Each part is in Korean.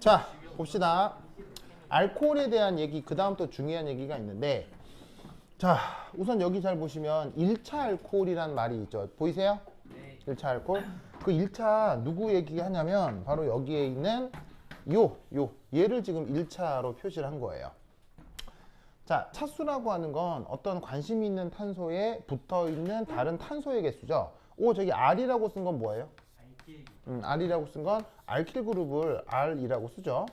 자, 봅시다. 알코올에 대한 얘기, 그 다음 또 중요한 얘기가 있는데, 자, 우선 여기 잘 보시면 1차 알코올이란 말이 있죠. 보이세요? 네. 1차 알코올. 그 1차 누구 얘기하냐면 바로 여기에 있는 얘를 지금 1차로 표시를 한 거예요. 자, 차수라고 하는 건 어떤 관심 있는 탄소에 붙어 있는 다른 탄소의 개수죠. 저기 R이라고 쓴 건 뭐예요? R이라고 쓴 건 알킬 그룹을 R이라고 쓰죠.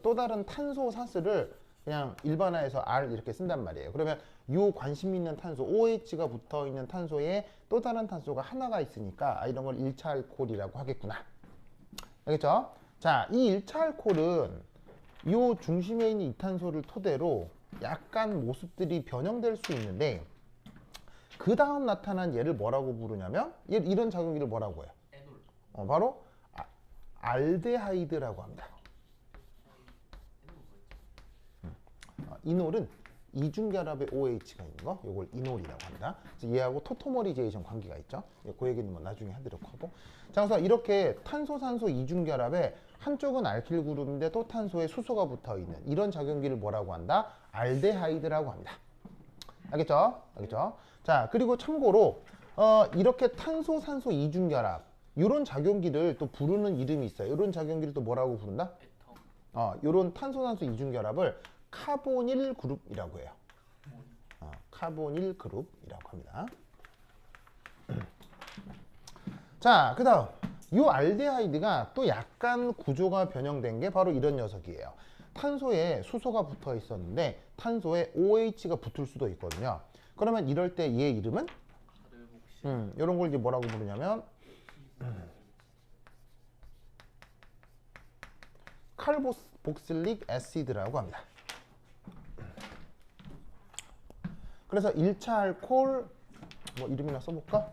또 다른 탄소 사슬을 그냥 일반화해서 R 이렇게 쓴단 말이에요. 그러면 요 관심 있는 탄소 OH가 붙어 있는 탄소에 또 다른 탄소가 하나가 있으니까 이런 걸 1차 알코올이라고 하겠구나. 알겠죠? 자, 이 1차 알코올은 요 중심에 있는 이탄소를 토대로 약간 모습들이 변형될 수 있는데 그 다음 나타난 얘를 뭐라고 부르냐면 이런 작용기를 뭐라고 해요? 에놀. 바로 알데하이드라고 합니다. 이놀은 이중결합의 OH가 있는 거, 요걸 이놀이라고 합니다. 그래서 얘하고 토토머리제이션 관계가 있죠. 그 얘기는 뭐 나중에 하도록 하고. 자, 그래서 이렇게 탄소, 산소 이중결합에 한쪽은 알킬 그룹인데 또 탄소에 수소가 붙어 있는 이런 작용기를 뭐라고 한다? 알데하이드라고 합니다. 알겠죠? 알겠죠? 자, 그리고 참고로 이렇게 탄소, 산소 이중결합 이런 작용기를 또 부르는 이름이 있어요. 이런 작용기를 또 뭐라고 부른다? 이런 탄소, 산소 이중결합을 카보닐 그룹이라고 해요. 카보닐 그룹이라고 합니다. 자, 그 다음 이 알데하이드가 또 약간 구조가 변형된 게 바로 이런 녀석이에요. 탄소에 수소가 붙어 있었는데 탄소에 OH가 붙을 수도 있거든요. 그러면 이럴 때 얘 이름은 이런 걸 이제 뭐라고 부르냐면 칼복실릭 애시드라고 합니다. 그래서 1차 알코올 뭐 이름이나 써볼까?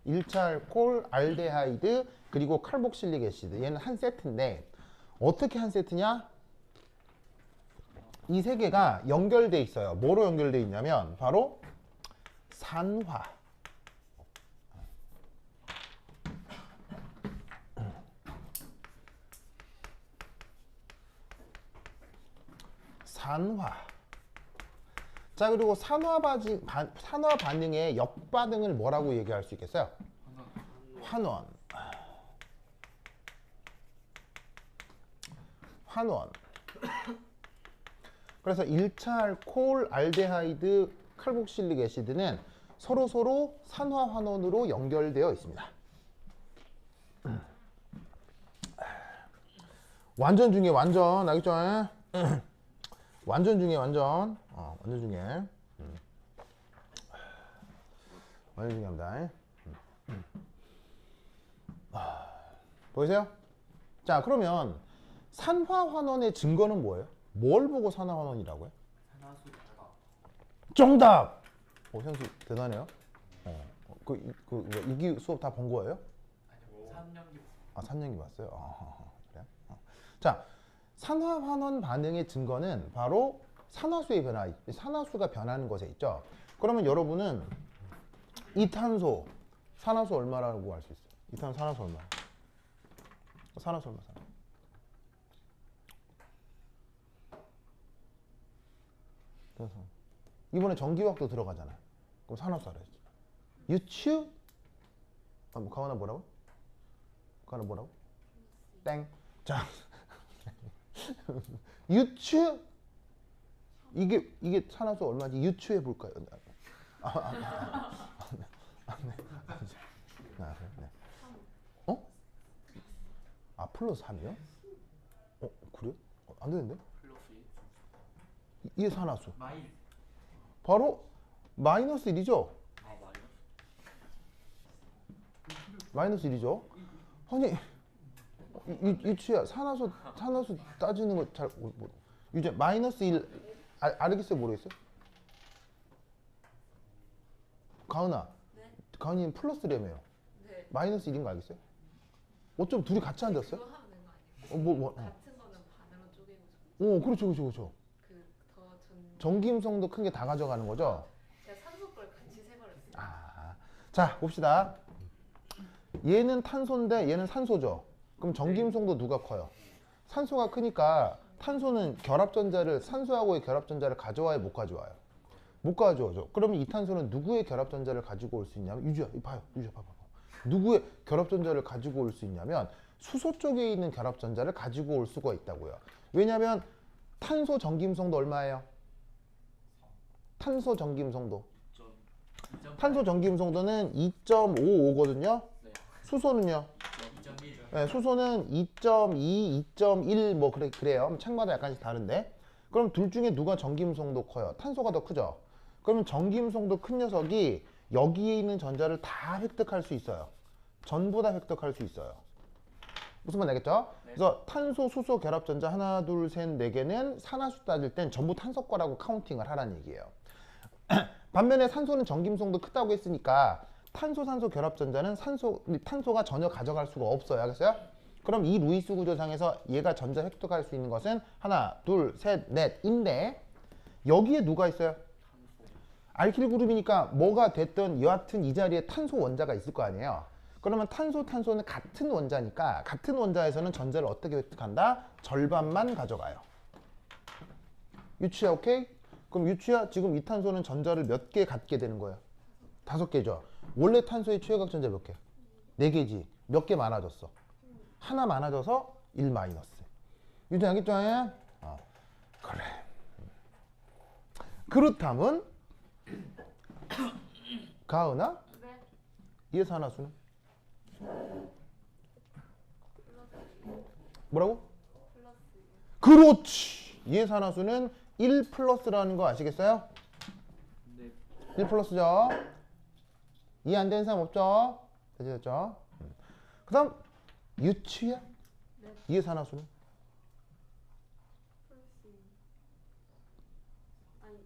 1차 알코올, 알데하이드, 그리고 칼복실릭 애시드. 얘는 한 세트인데 어떻게 한 세트냐? 이 세 개가 연결돼 있어요. 뭐로 연결돼 있냐면 바로 산화. 산화. 자, 그리고 산화 반응의 역반응을 뭐라고 얘기할 수 있겠어요? 환원. 환원. 그래서 1차 알코올, 알데하이드, 칼복실릭 애시드는 서로 산화 환원으로 연결되어 있습니다. 완전 중에 완전, 알겠죠? 완전 중에 완전. 완전 중에. 완전 중에 합니다. 보이세요? 자, 그러면 산화 환원의 증거는 뭐예요? 뭘 보고 산화 환원이라고 해? 산화수 결과. 정답! 현수 대단해요. 이기 수업 다 본 거예요? 아니요. 3년기. 3년기 봤어요? 그래요? 자, 산화 환원 반응의 증거는 바로 산화수의 변화, 산화수가 변하는 것에 있죠. 그러면 여러분은 이탄소, 산화수 얼마라고 알 수 있어요? 이탄소 산화수 얼마? 산화수 얼마? 그래서 이번에 전기화학도 들어가잖아. 그럼 산화수 알아야지. 유추? 가원아 뭐라고? 가원아 뭐라고? 땡. 자, 유추? 이게 산화수 얼마지? 유추해 볼까요? 플러스 3이요? 그래요? 안 되는데? 플러스 1. 이게 산화수. 마일. 바로 마이너스 1이죠? 마이너스 1이죠? 아니, 유추야, 산화수 따지는 거 잘, 유재, 마이너스 1, 알겠어요? 모르겠어요? 가은아, 네? 가은이는 플러스래매요. 네. 마이너스 1인 거 알겠어요? 어쩜 둘이 같이 앉았어요? 그거 하면 되는 거 아니에요? 같은 거는 반으로 쪼개고 그렇죠. 그더전 전기음성도 큰 게 다 가져가는 거죠? 제가 산소 걸 같이 세버렸어요. 자, 봅시다. 얘는 탄소인데 얘는 산소죠. 그럼 전기음성도 누가 커요? 산소가 크니까 탄소는 결합전자를 산소하고의 결합전자를 가져와야 못 가져와요. 못 가져오죠. 그러면 이 탄소는 누구의 결합전자를 가지고 올 수 있냐면 유주야, 봐요. 유주야, 봐봐. 누구의 결합전자를 가지고 올 수 있냐면 수소 쪽에 있는 결합전자를 가지고 올 수가 있다고요. 왜냐하면 탄소 전기음성도 얼마예요? 탄소 전기음성도. 탄소 전기음성도는 2.55거든요. 네. 수소는요? 2.1. 네, 수소는 2.2, 2.1 뭐 그래요. 책마다 약간씩 다른데. 그럼 둘 중에 누가 전기음성도 커요? 탄소가 더 크죠. 그러면 전기음성도 큰 녀석이 여기에 있는 전자를 다 획득할 수 있어요. 전부 다 획득할 수 있어요. 무슨 말 알겠죠? 네. 그래서 탄소, 수소 결합전자 하나, 둘, 셋, 네 개는 산화수 따질 땐 전부 탄소 거라고 카운팅을 하라는 얘기예요. 반면에 산소는 전기음성도 크다고 했으니까 탄소, 산소 결합전자는 탄소가 전혀 가져갈 수가 없어요. 알겠어요? 그럼 이 루이스 구조상에서 얘가 전자 획득할 수 있는 것은 하나, 둘, 셋, 넷인데 여기에 누가 있어요? 알킬 그룹이니까 뭐가 됐든 여하튼 이 자리에 탄소 원자가 있을 거 아니에요. 그러면 탄소, 탄소는 같은 원자니까 같은 원자에서는 전자를 어떻게 획득한다? 절반만 가져가요. 유치야, 오케이? 그럼 유치야, 지금 이 탄소는 전자를 몇 개 갖게 되는 거예요? 5개죠. 원래 탄소의 최외각 전자 몇 개? 4개지. 몇 개 많아졌어? 하나 많아져서 1 마이너스. 유치 알겠죠? 그래. 그렇다면 가은아? 네. 이해산화수는? 뭐라고? 플러스. 그렇지. 이해산화수는 1 플러스라는 거 아시겠어요? 네. 1 플러스죠. 이해 안 되는 사람 없죠? 되셨죠? 그 다음 유치야? 네. 이해산화수는? 플러스. 아니.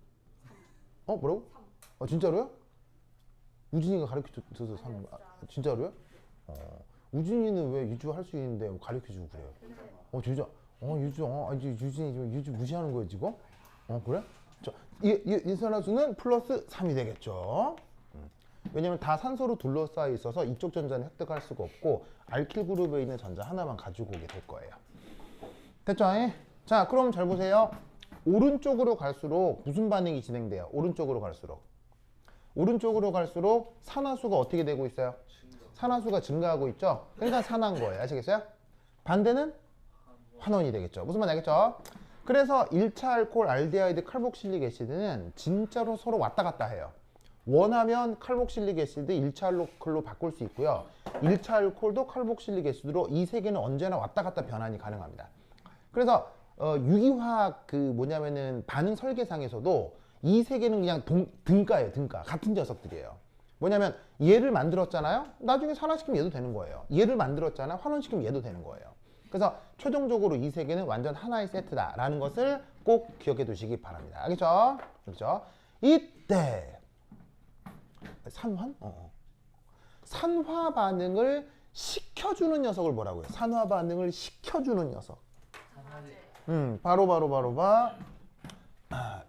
3. 뭐라고? 3. 진짜로요? 우진이가 가르쳐줘서 아니, 3. 진짜. 진짜로요? 우진이는 왜 유주 할 수 있는데 가르쳐주고 그래요? 근데 진짜? 유주, 이제 유진이 지금 유주 무시하는 거예요, 지금? 그래? 자, 이산화수는 플러스 3이 되겠죠. 왜냐면 다 산소로 둘러싸여 있어서 이쪽 전자는 획득할 수가 없고 알킬 그룹에 있는 전자 하나만 가지고 오게 될 거예요. 됐죠? 자, 그럼 잘 보세요. 오른쪽으로 갈수록 무슨 반응이 진행돼요? 오른쪽으로 갈수록. 오른쪽으로 갈수록 산화수가 어떻게 되고 있어요? 산화수가 증가하고 있죠? 그러니까 산화인 거예요. 아시겠어요? 반대는 환원이 되겠죠. 무슨 말 알겠죠? 그래서 1차 알코올 알데하이드 칼복실릭 애시드는 진짜로 서로 왔다 갔다 해요. 원하면 칼복실릭 애시드 1차 알코올로 바꿀 수 있고요. 1차 알코올도 칼복실릭 애시드로 이 세 개는 언제나 왔다 갔다 변환이 가능합니다. 그래서 유기화학 뭐냐면은 반응 설계상에서도 이 세 개는 그냥 등가예요. 등가. 같은 녀석들이에요. 뭐냐면 얘를 만들었잖아요. 나중에 산화시키면 얘도 되는 거예요. 얘를 만들었잖아요. 환원시키면 얘도 되는 거예요. 그래서 최종적으로 이 세 개는 완전 하나의 세트다라는 것을 꼭 기억해 두시기 바랍니다. 알겠죠? 그렇죠? 이때 산환? 산화 반응을 시켜주는 녀석을 뭐라고 해요? 산화 반응을 시켜주는 녀석. 산화제. 바로 봐.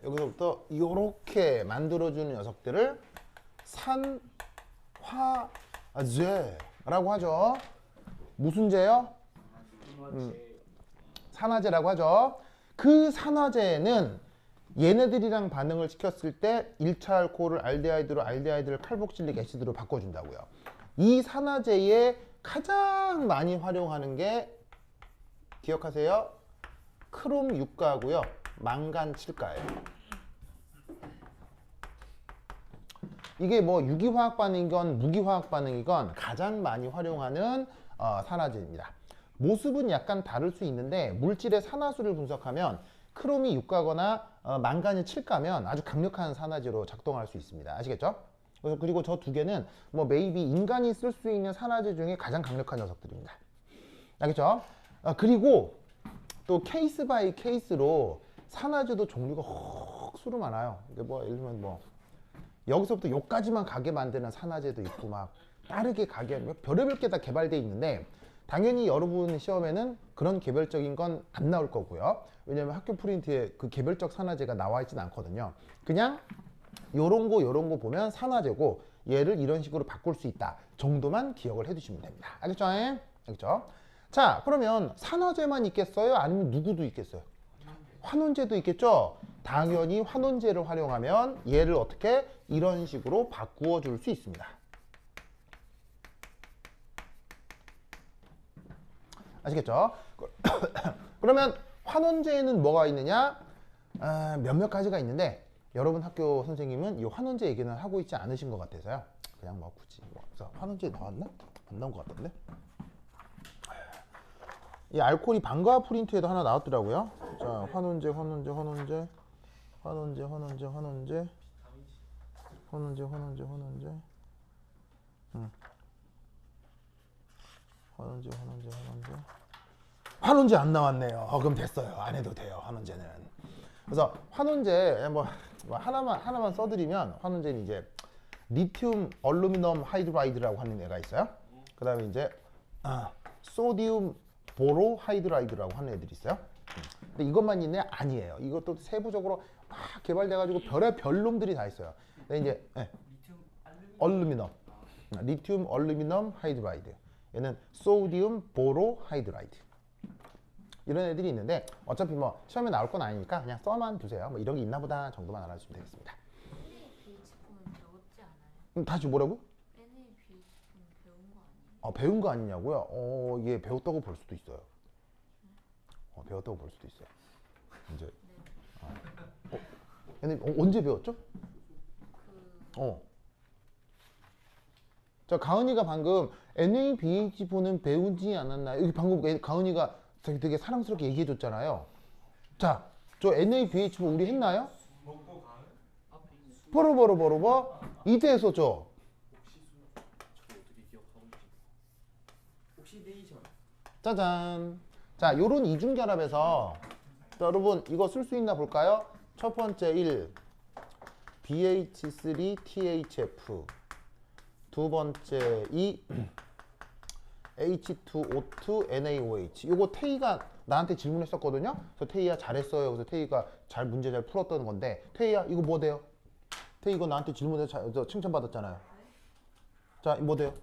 여기서부터 이렇게 만들어주는 녀석들을 산화제라고 하죠. 무슨 제요? 산화제라고 하죠. 그 산화제는 얘네들이랑 반응을 시켰을 때 1차 알코올을 알데하이드로 알데하이드를 칼복실릭 애시드로 바꿔준다고요. 이 산화제에 가장 많이 활용하는 게 기억하세요. 크롬 6가고요. 망간 7가예요. 이게 뭐 유기화학 반응이건 무기화학 반응이건 가장 많이 활용하는 산화제입니다. 모습은 약간 다를 수 있는데 물질의 산화수를 분석하면 크롬이 6가거나 망간이 7가면 아주 강력한 산화제로 작동할 수 있습니다. 아시겠죠? 그리고 저 두 개는 뭐 메이비 인간이 쓸 수 있는 산화제 중에 가장 강력한 녀석들입니다. 알겠죠? 그리고 또 케이스 바이 케이스로 산화제도 종류가 수로 많아요. 이게 뭐 예를 들면 뭐 여기서부터 여기까지만 가게 만드는 산화제도 있고 막 빠르게 가게 별의별 게 다 개발돼 있는데 당연히 여러분 시험에는 그런 개별적인 건 안 나올 거고요. 왜냐면 학교 프린트에 그 개별적 산화제가 나와 있진 않거든요. 그냥 요런 거 보면 산화제고 얘를 이런 식으로 바꿀 수 있다 정도만 기억을 해두시면 됩니다. 알겠죠? 알겠죠? 자, 그러면 산화제만 있겠어요? 아니면 누구도 있겠어요? 환원제도 있겠죠? 당연히 환원제를 활용하면 얘를 어떻게 이런 식으로 바꾸어 줄 수 있습니다. 아시겠죠? 그러면 환원제에는 뭐가 있느냐? 몇몇 가지가 있는데 여러분 학교 선생님은 이 환원제 얘기는 하고 있지 않으신 것 같아서요. 그냥 뭐 굳이 그래서 환원제 나왔나? 안 나온 것 같던데. 이 알코올이 방과 프린트에도 하나 나왔더라고요. 자, 환원제, 환원제, 환원제, 환원제, 환원제, 환원제, 환원제, 환원제, 환원제, 환원제, 환원제, 환원제. 환원제 안 나왔네요. 그럼 됐어요. 안 해도 돼요. 환원제는. 그래서 환원제 뭐 하나만 써드리면 환원제는 이제 리튬 얼루미늄 하이드라이드라고 하는 애가 있어요. 그다음에 이제 소디움 보로 하이드라이드라고 하는 애들이 있어요. 근데 이것만 있네? 아니에요. 이것도 세부적으로 막 개발돼가지고 별의 놈들이 다 있어요. 근데 이제 얼루미늄, 리튬 얼루미늄 하이드라이드. 얘는 소디움 보로 하이드라이드. 이런 애들이 있는데 어차피 뭐 시험에 나올 건 아니니까 그냥 써만 두세요. 뭐 이런 게 있나 보다 정도만 알아주시면 되겠습니다. NABH폰은 배웠지 않아요? 다시 뭐라고? NABH폰은 배운 거 아니에요? 배운 거 아니냐고요? 이게 배웠다고 볼 수도 있어요. 배웠다고 볼 수도 있어요. 이제 언제 배웠죠? 자, 가은이가 방금 NABH폰은 배우지 않았나요? 여기 방금 가은이가 되게 사랑스럽게 얘기해줬잖아요. 자, 저 NABH폰 우리 했나요? 먹고 가는 앞에 있는 버러버러버러버 이때 했었죠. 어떻게 기억하고 있지? 옥시데이션. 짜잔. 자, 요런 이중결합에서 여러분 이거 쓸 수 있나 볼까요? 첫 번째 1 BH3THF, 두 번째 2 H2O2NaOH. 요거 태희가 나한테 질문했었거든요. 그래서 태희야 잘했어요. 그래서 태희가 문제 잘 풀었던 건데, 태희야 이거 뭐 돼요? 태희 이거 나한테 질문해서 칭찬받았잖아요. 자, 뭐 돼요?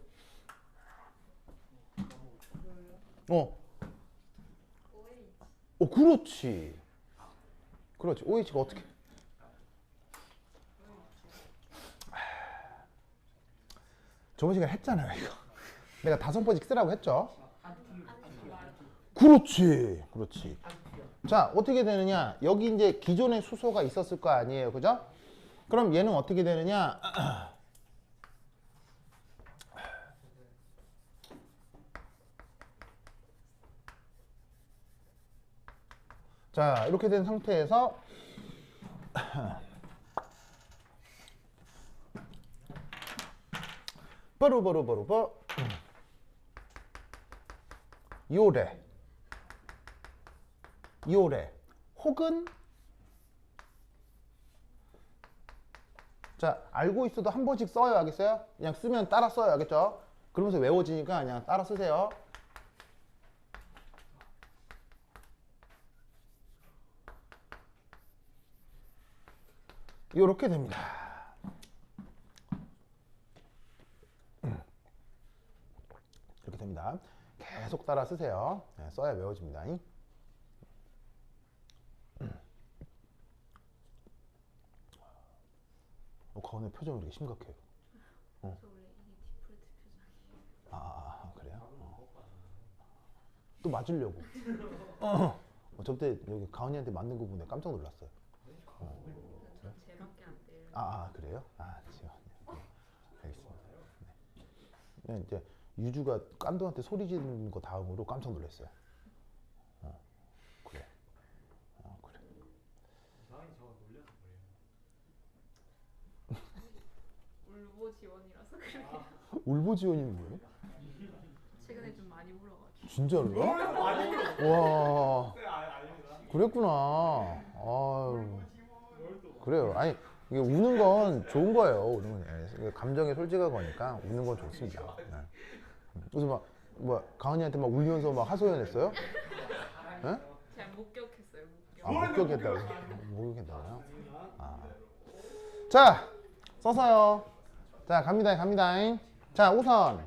그렇지. 그렇지. OH가 어떻게? 저번 시간에 했잖아요, 이거. 내가 5번씩 쓰라고 했죠. 그렇지. 그렇지. 자, 어떻게 되느냐? 여기 이제 기존에 수소가 있었을 거 아니에요. 그죠? 그럼 얘는 어떻게 되느냐? 자, 이렇게 된 상태에서 버루버루버루버 요래 혹은 자, 알고 있어도 한 번씩 써야 하겠어요? 그냥 쓰면 따라 써야 하겠죠? 그러면서 외워지니까 그냥 따라 쓰세요. 이렇게 됩니다. 이렇게 됩니다. 계속 따라 쓰세요. 네, 써야 외워집니다. 거은의 표정이 이렇게 심각해요. 저 원래 이게 디폴트 표정이에요. 그래요? 또 맞으려고. 저때 여기 가은이한테 맞는 거 보고 내가 깜짝 놀랐어요. 전 쟤밖에 안 돼요. 그래요? 잠시만요. 알겠습니다. 네. 이제 유주가 깐도한테 소리 지르는 거 다음으로 깜짝 놀랐어요. 그래. 그래. 이상하게 저거 놀려서 그래요. 울보 지원이라서 그래요. 울보지원이는 뭐예요? 최근에 좀 많이 울어가지고. 진짜로요? 와, 그랬구나. 아유, 그래요. 아니, 이게 우는 건 좋은 거예요. 우는 건. 이게 감정에 솔직한 거니까 우는 건 좋습니다. 네. 그래서 가은이한테 막 울면서 막 하소연했어요? 네? 제가 목격했어요. 목격했다고요? 자, 써서요. 자, 갑니다. 갑니다. 자, 우선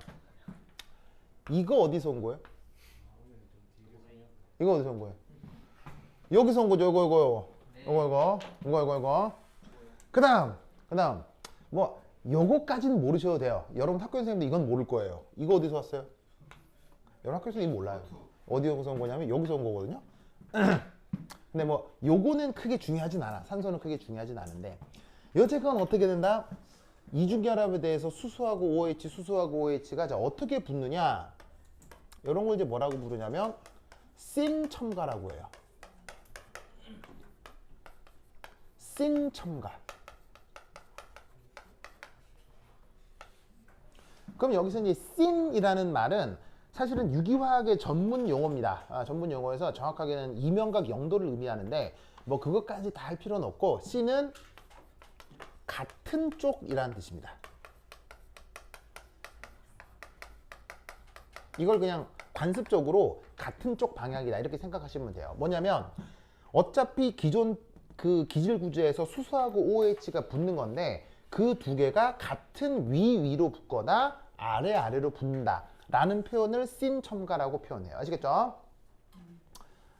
이거 어디서 온 거예요? 이거 어디서 온 거예요? 여기서 온 거죠. 이거. 그다음 뭐 요거까지는 모르셔도 돼요. 여러분 학교 선생님들 이건 모를 거예요. 이거 어디서 왔어요? 여러분 학교 선생님 몰라요. 어디서 온 거냐면 여기서 온 거거든요. 근데 뭐 요거는 크게 중요하진 않아. 산소는 크게 중요하진 않은데 여태껏 어떻게 된다? 이중결합에 대해서 수소하고 OH, 수소하고 OH가 자 어떻게 붙느냐? 이런 걸 이제 뭐라고 부르냐면 씬 첨가라고 해요. 씬 첨가. 그럼 여기서 이제 씬이라는 말은 사실은 유기화학의 전문 용어입니다. 전문 용어에서 정확하게는 이명각 영도를 의미하는데 뭐 그것까지 다 할 필요는 없고 씬은 같은 쪽이라는 뜻입니다. 이걸 그냥 관습적으로 같은 쪽 방향이다 이렇게 생각하시면 돼요. 뭐냐면 어차피 기존 그 기질 구조에서 수소하고 OH가 붙는 건데 그 두 개가 같은 위로 붙거나 아래로 붙는다 라는 표현을 씬 첨가라고 표현해요. 아시겠죠?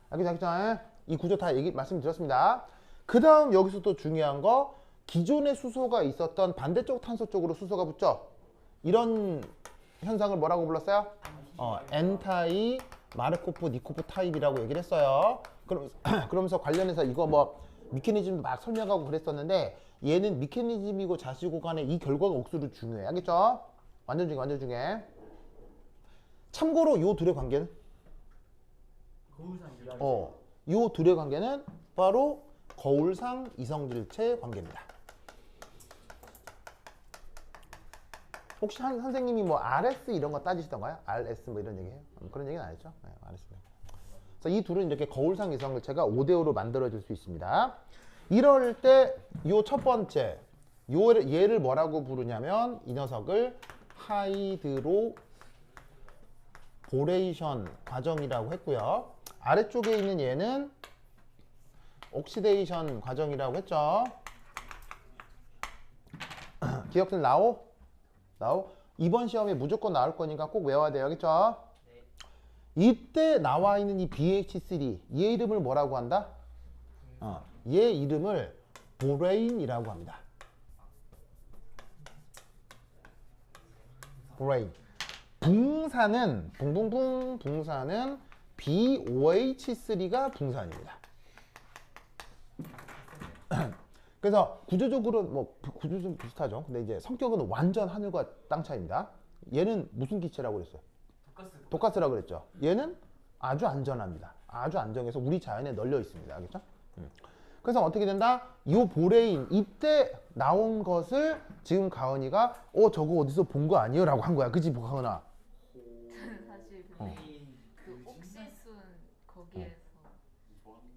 알겠죠? 이 구조 다 말씀드렸습니다. 그 다음 여기서 또 중요한 거 기존에 수소가 있었던 반대쪽 탄소 쪽으로 수소가 붙죠. 이런 현상을 뭐라고 불렀어요? 엔타이 마르코프 니코프 타입이라고 얘기를 했어요. 그러면서 관련해서 이거 뭐 미케니즘도 막 설명하고 그랬었는데 얘는 미케니즘이고 자시고 간에 이 결과가 억수로 중요해. 알겠죠? 완전 중요해. 참고로 요 둘의 관계는 거울상 이야기. 요 둘의 관계는 바로 거울상 이성질체 관계입니다. 혹시 선생님이 뭐 RS 이런 거 따지시던가요? RS 뭐 이런 얘기해요? 그런 얘기는 안 했죠? 네, RS. 그래서 이 둘은 이렇게 거울상 이성질체가 5대5로 만들어질 수 있습니다. 이럴 때 요 첫 번째 얘를 뭐라고 부르냐면 이 녀석을 하이드로 보레이션 과정이라고 했고요. 아래쪽에 있는 얘는 옥시데이션 과정이라고 했죠. 기억들 나오? 이번 시험에 무조건 나올 거니까 꼭 외워야 돼요. 알겠죠? 이때 나와 있는 이 BH3 얘 이름을 뭐라고 한다? 얘 이름을 보레인이라고 합니다. 보레인. 붕산은 붕산은 BOH3가 붕산입니다. 그래서 구조적으로 뭐 구조 좀 비슷하죠. 근데 이제 성격은 완전 하늘과 땅 차이입니다. 얘는 무슨 기체라고 그랬어요? 독가스라고 그랬죠. 얘는 아주 안전합니다. 아주 안정해서 우리 자연에 널려 있습니다. 알겠죠? 그래서 어떻게 된다? 이 보레인 이때 나온 것을 지금 가은이가 저거 어디서 본 거 아니에요? 라고 한 거야. 그치 가은아? 저는 사실 근데 그 옥시순 거기에서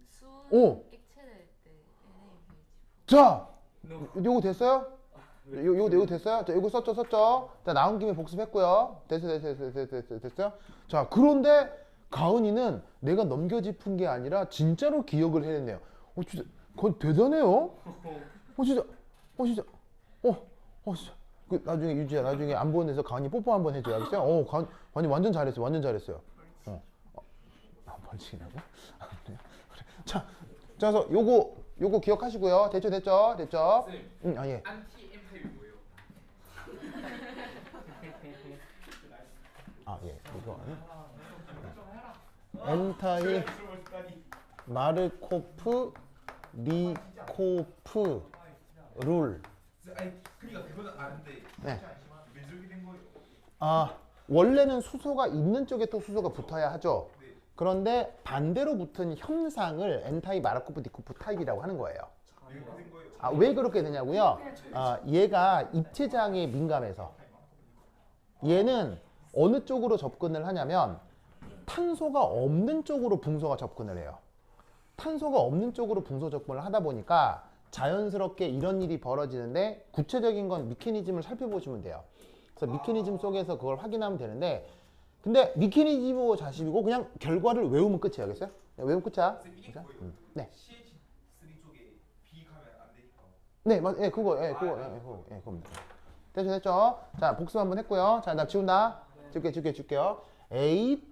순 액체될 때 NaBH 자! 요거 됐어요? 요거 됐어요? 자, 요거 썼죠? 자, 나온 김에 복습했고요. 됐어요? 자, 그런데 가은이는 내가 넘겨짚은 게 아니라 진짜로 기억을 해냈네요. 진짜, 그건 대단해요? 진짜. 진짜. 나중에 유지야, 나중에 안 보는 데서 가은이 뽀뽀 한번 해줘요. 알겠어요? 가은이 완전 잘했어요. 벌칙이라고? 자, 그래서 요거 기억하시고요. 됐죠? 쌤, 예. 안티 엠파이 뭐예요? 예. 이거. 엔타이 마르코프 니코프 룰. 그러니까 그거는 아는데 네. 왜 저렇게 된 거예요? 원래는 수소가 있는 쪽에 또 수소가 붙어야 하죠. 그런데 반대로 붙은 현상을 엔타이 마르코프 니코프 타입이라고 하는 거예요. 왜 그렇게 된 거예요? 왜 그렇게 되냐고요? 얘가 입체장애에 민감해서 얘는 어느 쪽으로 접근을 하냐면 탄소가 없는 쪽으로 붕소가 접근을 해요. 탄소가 없는 쪽으로 붕소 접근을 하다 보니까 자연스럽게 이런 일이 벌어지는데 구체적인 건 미케니즘을 살펴보시면 돼요. 그래서 미케니즘 속에서 그걸 확인하면 되는데 근데 미케니즘이고 자식이고 그냥 결과를 외우면 끝이에요. 알겠어요? 외우면 끝이야. 쌤 이게 그죠? 뭐예요? 네. CH3 쪽에 B 가면 안 되니까. 네, 그거, 그겁니다. 됐죠, 됐죠? 자, 복습 한번 했고요. 자, 나 지운다. 지울게요. 8.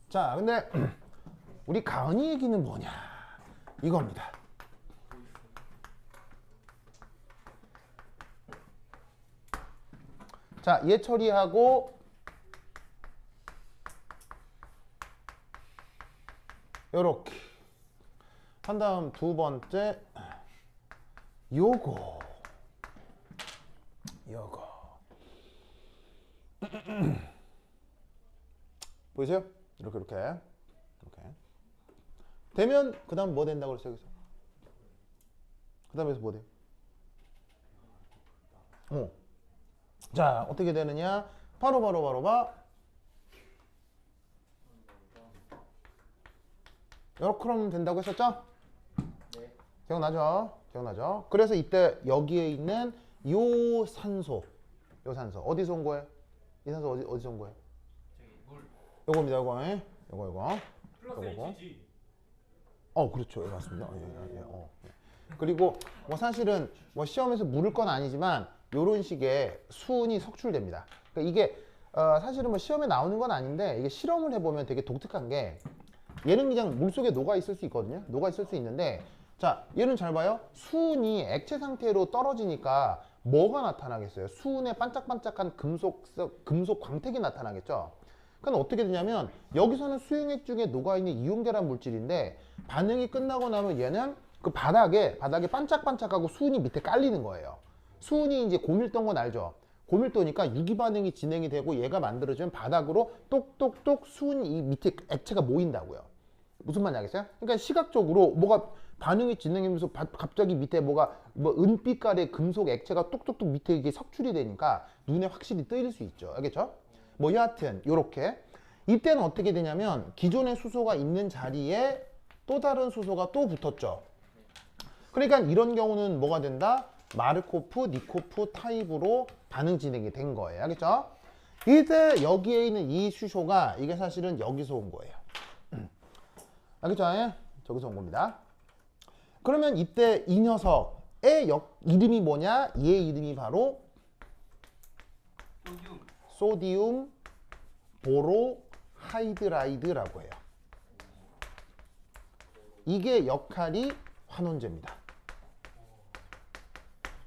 자, 근데 우리 가은이 얘기는 뭐냐? 이겁니다. 자, 얘 처리하고 요렇게 한 다음 두 번째 요거 보이세요? 이렇게 되면 그 다음 뭐 된다고 그랬어요? 여기서 그 다음에서 뭐 돼요? 자, 어떻게 되느냐? 바로 봐. 이렇게 하면 된다고 했었죠? 네. 기억나죠? 그래서 이때 여기에 있는 요 산소 어디서 온 거예요? 이 산소 어디서 온 거예요? 저기 물. 요겁니다. 요거. 플러스 요거. HG. 그렇죠. 예, 맞습니다. 예. 그리고 뭐 사실은 뭐 시험에서 물을 건 아니지만 요런 식의 수은이 석출됩니다. 그러니까 이게 사실은 뭐 시험에 나오는 건 아닌데 이게 실험을 해보면 되게 독특한 게 얘는 그냥 물속에 녹아 있을 수 있거든요. 녹아 있을 수 있는데 자, 얘는 잘 봐요. 수은이 액체 상태로 떨어지니까 뭐가 나타나겠어요? 수은에 반짝반짝한 금속 광택이 나타나겠죠. 그럼 어떻게 되냐면 여기서는 수용액 중에 녹아있는 이온계란 물질인데 반응이 끝나고 나면 얘는 그 바닥에 반짝반짝하고 수은이 밑에 깔리는 거예요. 수은이 이제 고밀도인 건 알죠? 고밀도니까 유기 반응이 진행이 되고 얘가 만들어지면 바닥으로 똑똑똑 수은이 이 밑에 액체가 모인다고요. 무슨 말인지 알겠어요? 그러니까 시각적으로 뭐가 반응이 진행하면서 갑자기 밑에 뭐가 은빛깔의 금속 액체가 똑똑똑 밑에 이게 석출이 되니까 눈에 확실히 뜨일 수 있죠. 알겠죠? 뭐 여하튼 요렇게 이때는 어떻게 되냐면 기존의 수소가 있는 자리에 또 다른 수소가 또 붙었죠. 그러니까 이런 경우는 뭐가 된다? 마르코프, 니코프 타입으로 반응 진행이 된 거예요. 알겠죠? 이때 여기에 있는 이 수소가 이게 사실은 여기서 온 거예요. 알겠죠? 저기서 온 겁니다. 그러면 이때 이 녀석의 이름이 뭐냐? 얘의 이름이 바로 소디움 보로하이드라이드라고 해요. 이게 역할이 환원제입니다.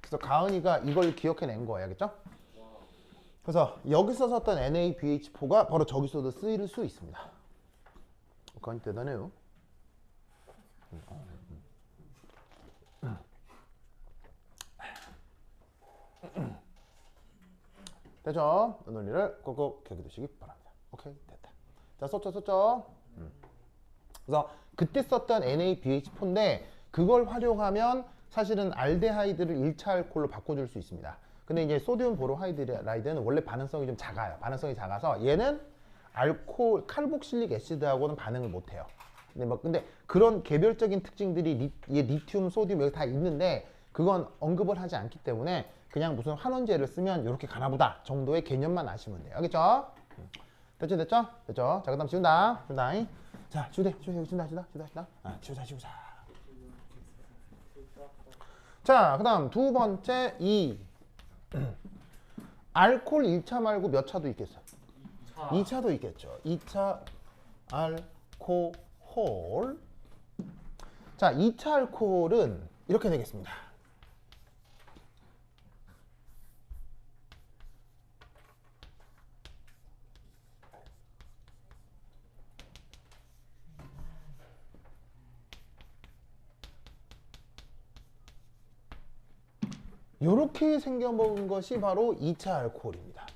그래서 가은이가 이걸 기억해낸 거예요. 알겠죠? 그래서 여기서 썼던 NaBH4가 바로 저기서도 쓰일 수 있습니다. 그건 대단해요. 됐죠? 이 논리를 꼭꼭 기억해두시기 바랍니다. 오케이, 됐다. 자, 썼죠? 그래서 그때 썼던 NaBH4인데 그걸 활용하면 사실은 알데하이드를 1차 알코올로 바꿔줄 수 있습니다. 근데 이제 소디움 보로하이드라이드는 원래 반응성이 좀 작아요. 반응성이 작아서 얘는 칼복실릭 애시드하고는 반응을 못해요. 근데 그런 개별적인 특징들이 리튬, 소디움 여기 다 있는데 그건 언급을 하지 않기 때문에 그냥 무슨 환원제를 쓰면 이렇게 가나보다 정도의 개념만 아시면 돼요. 알겠죠? 됐죠? 자, 그 다음 지운다. 자, 지우자. 자, 그 다음 두 번째 알코올 1차 말고 몇 차도 있겠어요? 2차도 있겠죠. 2차 알코올. 자, 2차 알코올은 이렇게 되겠습니다. 이렇게 생겨먹은 것이 바로 2차 알코올입니다.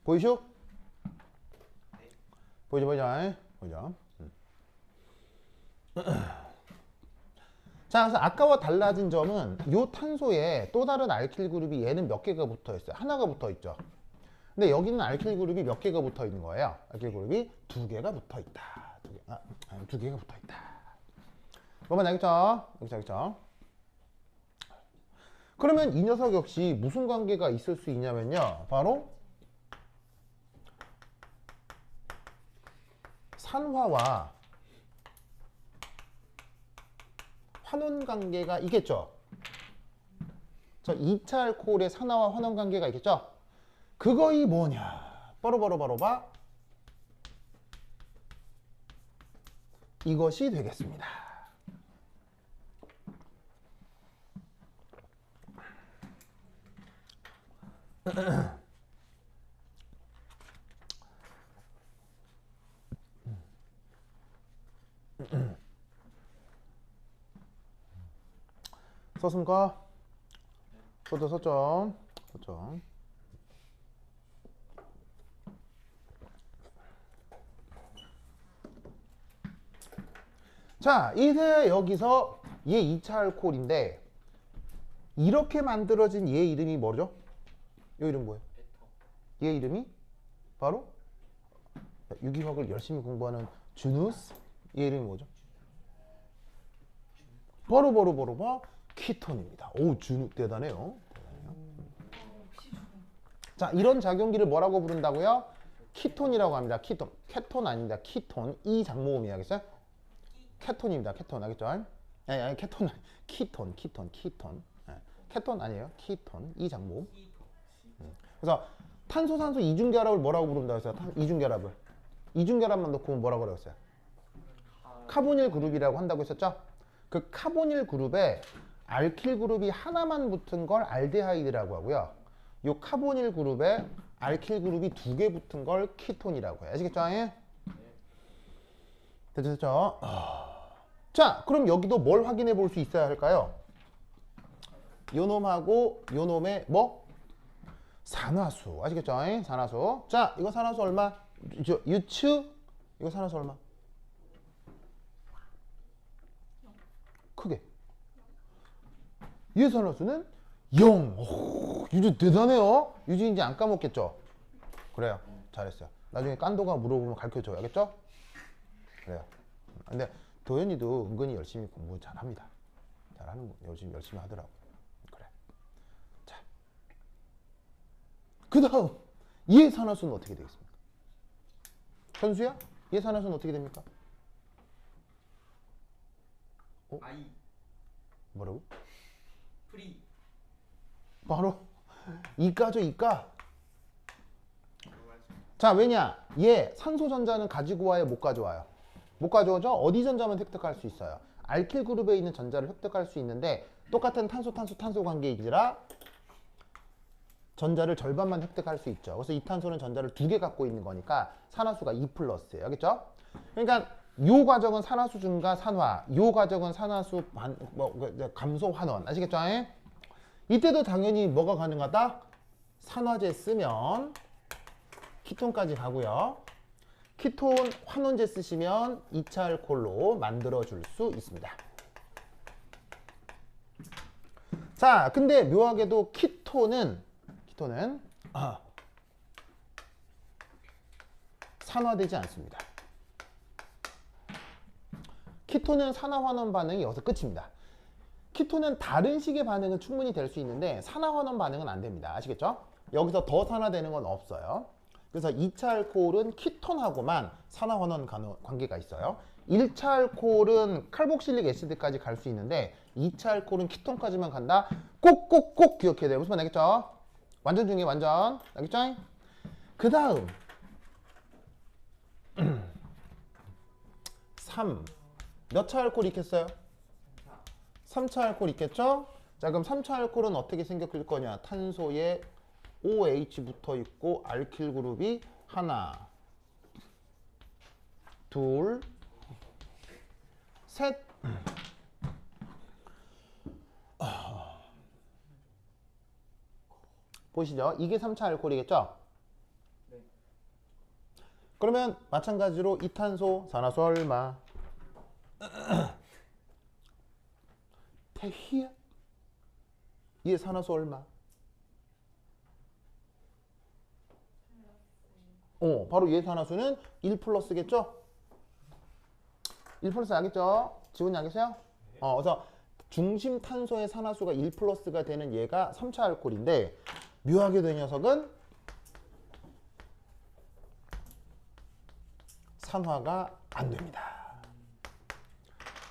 보이죠? 보이죠? 자, 그래서 아까와 달라진 점은 이 탄소에 또 다른 알킬 그룹이 얘는 몇 개가 붙어 있어요? 하나가 붙어 있죠. 근데 여기는 알킬 그룹이 몇 개가 붙어 있는 거예요? 알킬 그룹이 2개가 붙어 있다. 2개가 붙어 있다. 뭐만 알겠죠? 그러면 이 녀석 역시 무슨 관계가 있을 수 있냐면요. 바로 산화와 환원 관계가 있겠죠. 저 2차 알코올의 산화와 환원 관계가 있겠죠. 그거이 뭐냐? 바로 봐. 이것이 되겠습니다. 썼습니까? 썼죠. 자, 이제 여기서 얘 2차 알코올인데 이렇게 만들어진 얘 이름이 뭐죠? 이 이름 뭐예요? 얘 이름이 바로 유기화학을 열심히 공부하는 주누스. 얘 이름이 뭐죠? 바로 키톤입니다. 오, 주누 대단해요. 자, 이런 작용기를 뭐라고 부른다고요? 키톤이라고 합니다. 키톤. 케톤 아닙니다. 키톤. 이 장모음이 알겠어요? 케톤입니다. 케톤 알겠죠? 아니 케톤. 키톤. 네. 케톤 아니에요. 키톤. 이 장모음. 그래서 탄소 산소 이중결합을 뭐라고 부른다고 했어요? 이중결합을. 이중결합만 놓고 뭐라고 그랬어요? 카보닐 그룹이라고 한다고 했었죠? 그 카보닐 그룹에 알킬 그룹이 하나만 붙은 걸 알데하이드라고 하고요. 요 카보닐 그룹에 알킬 그룹이 2개 붙은 걸 키톤이라고 해요. 아시겠죠? 됐죠? 자, 그럼 여기도 뭘 확인해 볼 수 있어야 할까요? 요 놈하고 요 놈의 뭐? 산화수. 아시겠죠? 산화수. 자, 이거 산화수 얼마? 유추? 이거 산화수 얼마? 크게. 얘 산화수는 0. 오, 유주 대단해요. 유주 이제 안 까먹겠죠? 그래요. 잘했어요. 나중에 깐도가 물어보면 가르쳐줘요. 알겠죠? 그래요. 근데 도현이도 은근히 열심히 공부 잘합니다. 잘하는 거 열심히 하더라고. 그래. 자, 그 다음 얘 산화수는 어떻게 되겠습니까? 현수야? 얘 산화수는 어떻게 됩니까? 아이 뭐라고? 프리 바로 이가죠, 이가. 자, 왜냐? 얘 산소 전자는 가지고 와요, 못 가져와요? 못 가져오죠? 어디 전자만 획득할 수 있어요? 알킬 그룹에 있는 전자를 획득할 수 있는데 똑같은 탄소 관계이지라 전자를 절반만 획득할 수 있죠. 그래서 이 탄소는 전자를 2개 갖고 있는 거니까 산화수가 2+예요. 알겠죠? 그러니까 요 과정은 산화수 증가 산화, 요 과정은 산화수 감소 환원. 아시겠죠? 이때도 당연히 뭐가 가능하다? 산화제 쓰면 키톤까지 가고요. 키톤 환원제 쓰시면 2차 알코올로 만들어 줄 수 있습니다. 자, 근데 묘하게도 키톤은 산화되지 않습니다. 키톤은 산화환원 반응이 여기서 끝입니다. 키톤은 다른 식의 반응은 충분히 될 수 있는데 산화환원 반응은 안 됩니다. 아시겠죠? 여기서 더 산화되는 건 없어요. 그래서 2차 알코올은 키톤하고만 산화환원 관계가 있어요. 1차 알코올은 칼복실릭 애시드까지 갈 수 있는데 2차 알코올은 키톤까지만 간다. 꼭 기억해야 돼요. 무슨 말 알겠죠? 완전 중요해, 완전. 알겠죠? 그 다음 3. 몇 차 알코올 있겠어요? 3차 알코올 있겠죠? 자, 그럼 3차 알코올은 어떻게 생길 거냐? 탄소에 OH 붙어 있고 알킬 그룹이 하나, 둘, 셋. 보시죠. 이게 3차 알코올이겠죠? 네. 그러면 마찬가지로 이탄소 산화수 얼마? 태희야? 얘 산화수 얼마? 바로 얘 산화수는 1+겠죠? 1+ 알겠죠? 지훈이 알겠어요? 그래서 중심 탄소의 산화수가 1+가 되는 얘가 3차 알코올인데 묘하게도 이 녀석은 산화가 안 됩니다.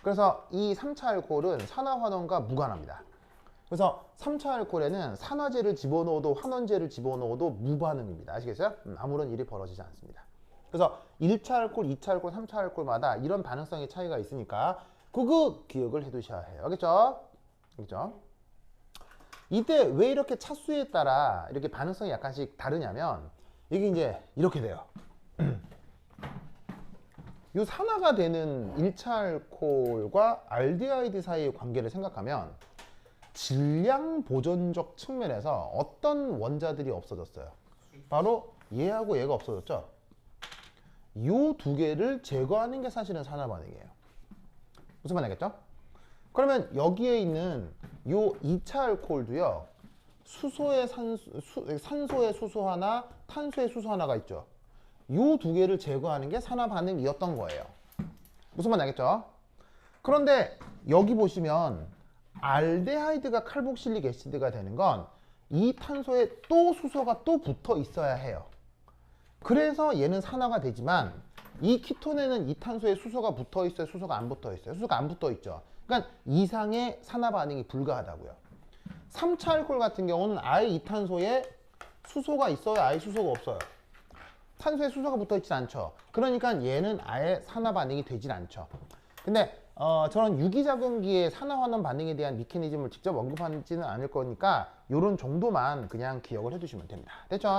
그래서 이 3차 알코올은 산화환원과 무관합니다. 그래서 3차 알코올에는 산화제를 집어넣어도 환원제를 집어넣어도 무반응입니다. 아시겠어요? 아무런 일이 벌어지지 않습니다. 그래서 1차 알코올, 2차 알코올, 3차 알코올마다 이런 반응성의 차이가 있으니까 그거 기억을 해두셔야 해요. 알겠죠? 알겠죠? 이때 왜 이렇게 차수에 따라 이렇게 반응성이 약간씩 다르냐면 이게 이제 이렇게 돼요. 이 산화가 되는 1차 알코올과 알데하이드 사이의 관계를 생각하면 질량 보존적 측면에서 어떤 원자들이 없어졌어요? 바로 얘하고 얘가 없어졌죠? 이 두 개를 제거하는 게 사실은 산화 반응이에요. 무슨 말 알겠죠? 그러면 여기에 있는 요 2차 알코올도요. 수소의 산소의 수소 하나, 탄소의 수소 하나가 있죠. 요 두 개를 제거하는 게 산화 반응이었던 거예요. 무슨 말 알겠죠? 그런데 여기 보시면 알데하이드가 칼복실릭 애시드가 되는 건 이 탄소에 또 수소가 또 붙어 있어야 해요. 그래서 얘는 산화가 되지만 이 키톤에는 이 탄소에 수소가 붙어 있어요? 수소가 안 붙어 있어요? 수소가 안 붙어 있죠. 그러니까 이상의 산화 반응이 불가하다고요. 3차 알코올 같은 경우는 아예 이 탄소에 수소가 있어요? 아예 수소가 없어요? 탄소에 수소가 붙어 있지 않죠. 그러니까 얘는 아예 산화 반응이 되질 않죠. 근데 저런 유기작용기의 산화환원 반응에 대한 메커니즘을 직접 언급하지는 않을 거니까 요런 정도만 그냥 기억을 해두시면 됩니다. 됐죠?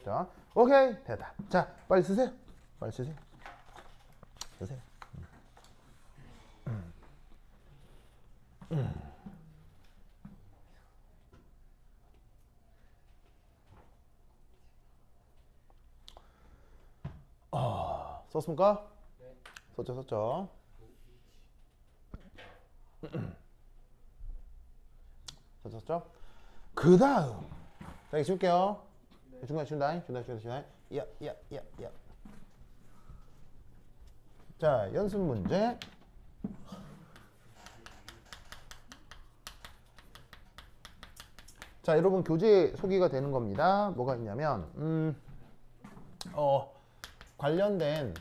자, 오케이, 됐다. 자, 빨리 쓰세요. 빨리 쓰세요. 쓰세요. 썼습니까? 네. 썼죠. 썼죠? 그 다음. 자, 이거 줄게요. 네. 중간 준다. 야. 자, 연습 문제. 자, 여러분 교재 소개가 되는 겁니다. 뭐가 있냐면, 관련된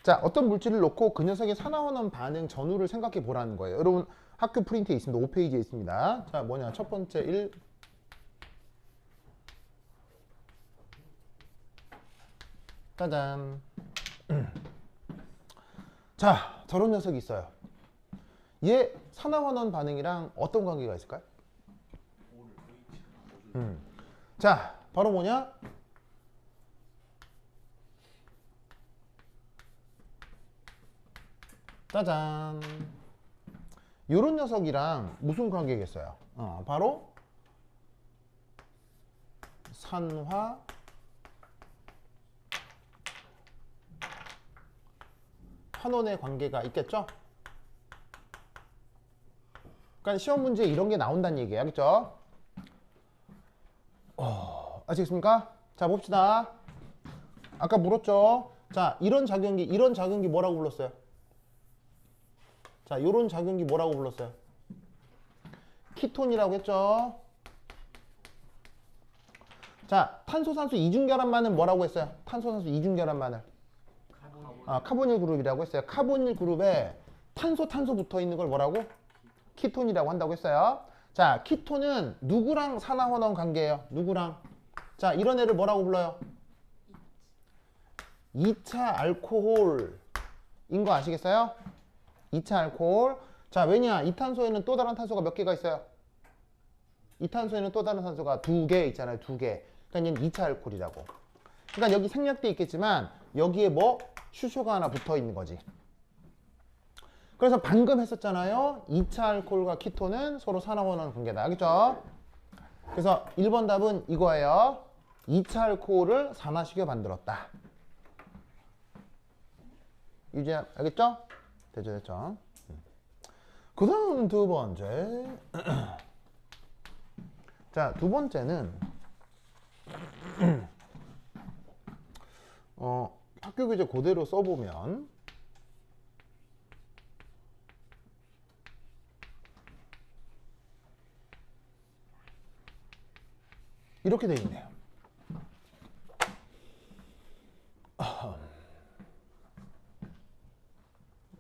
자, 어떤 물질을 놓고 그 녀석의 산화환원 반응 전후를 생각해 보라는 거예요. 여러분 학교 프린트에 있습니다. 5페이지에 있습니다. 자, 뭐냐? 첫 번째 1. 짜잔. 자, 저런 녀석이 있어요. 얘 산화환원 반응이랑 어떤 관계가 있을까요? 자, 바로 뭐냐? 짜잔. 요런 녀석이랑 무슨 관계겠어요? 바로 산화 환원의 관계가 있겠죠? 그러니까 시험 문제에 이런 게 나온다는 얘기예요. 알겠죠? 아시겠습니까? 자, 봅시다. 아까 물었죠? 자, 이런 작용기 뭐라고 불렀어요? 자, 요런 작용기 뭐라고 불렀어요? 키톤이라고 했죠? 자, 탄소산소 이중결합만은 뭐라고 했어요? 탄소산소 이중결합만을 카보닐 그룹이라고 했어요. 카보닐 그룹에 탄소 붙어 있는 걸 뭐라고? 키톤이라고 한다고 했어요. 자, 키톤은 누구랑 산화환원 관계예요? 누구랑? 자, 이런 애를 뭐라고 불러요? 2차 알코올인 거 아시겠어요? 2차 알코올. 자, 왜냐? 이 탄소에는 또 다른 탄소가 몇 개가 있어요? 이 탄소에는 또 다른 탄소가 2개 있잖아요. 2개. 그러니까 얘는 2차 알코올이라고. 그러니까 여기 생략돼 있겠지만 여기에 뭐 슈쇼가 하나 붙어 있는 거지. 그래서 방금 했었잖아요. 2차 알코올과 키톤은 서로 산화환원 관계다. 알겠죠? 그래서 1번 답은 이거예요. 2차 알코올을 산화시켜 만들었다. 유지 알겠죠? 됐죠? 그 다음 두 번째. 자, 두 번째는 학교 교재 그대로 써보면 이렇게 돼 있네요.